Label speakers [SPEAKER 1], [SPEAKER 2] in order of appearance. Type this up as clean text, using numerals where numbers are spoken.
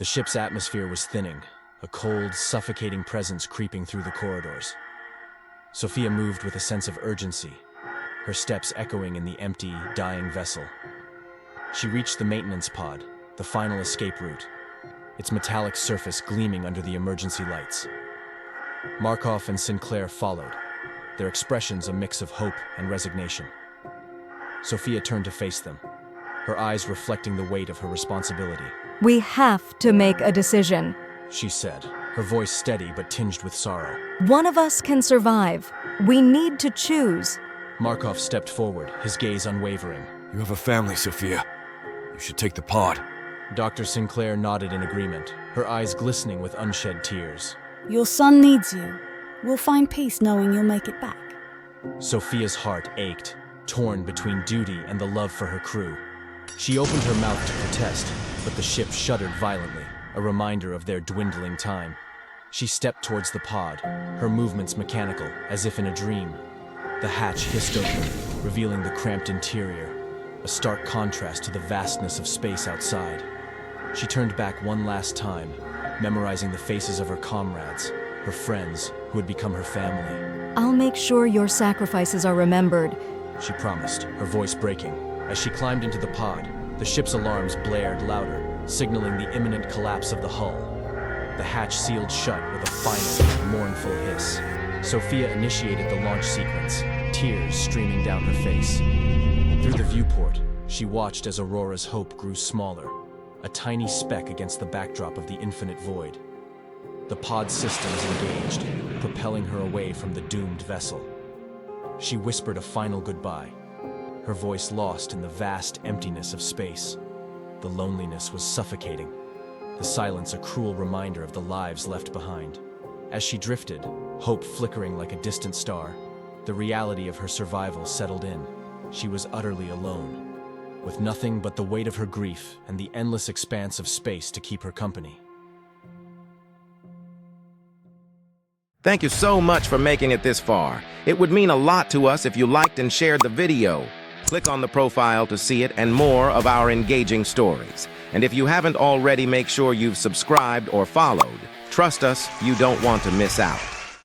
[SPEAKER 1] The ship's atmosphere was thinning, a cold, suffocating presence creeping through the corridors. Sophia moved with a sense of urgency, her steps echoing in the empty, dying vessel. She reached the maintenance pod, the final escape route, its metallic surface gleaming under the emergency lights. Markov and Sinclair followed, their expressions a mix of hope and resignation. Sophia turned to face them, her eyes reflecting the weight of her responsibility.
[SPEAKER 2] We have to make a decision.
[SPEAKER 1] She said, her voice steady but tinged with sorrow.
[SPEAKER 2] One of us can survive. We need to choose.
[SPEAKER 1] Markov stepped forward, his gaze unwavering.
[SPEAKER 3] You have a family, Sophia. You should take the pod.
[SPEAKER 1] Dr. Sinclair nodded in agreement, her eyes glistening with unshed tears.
[SPEAKER 4] Your son needs you. We'll find peace knowing you'll make it back.
[SPEAKER 1] Sophia's heart ached, torn between duty and the love for her crew. She opened her mouth to protest, but the ship shuddered violently, a reminder of their dwindling time. She stepped towards the pod, her movements mechanical, as if in a dream. The hatch hissed open, revealing the cramped interior, a stark contrast to the vastness of space outside. She turned back one last time, memorizing the faces of her comrades, her friends, who had become her family.
[SPEAKER 2] I'll make sure your sacrifices are remembered.
[SPEAKER 1] She promised, her voice breaking. As she climbed into the pod, the ship's alarms blared louder, signaling the imminent collapse of the hull. The hatch sealed shut with a final, mournful hiss. Sophia initiated the launch sequence, tears streaming down her face. Through the viewport, she watched as Aurora's hope grew smaller, a tiny speck against the backdrop of the infinite void. The pod systems engaged, propelling her away from the doomed vessel. She whispered a final goodbye, her voice lost in the vast emptiness of space. The loneliness was suffocating, the silence a cruel reminder of the lives left behind. As she drifted, hope flickering like a distant star, the reality of her survival settled in. She was utterly alone, with nothing but the weight of her grief and the endless expanse of space to keep her company.
[SPEAKER 5] Thank you so much for making it this far. It would mean a lot to us if you liked and shared the video. Click on the profile to see it and more of our engaging stories. And if you haven't already, make sure you've subscribed or followed. Trust us, you don't want to miss out.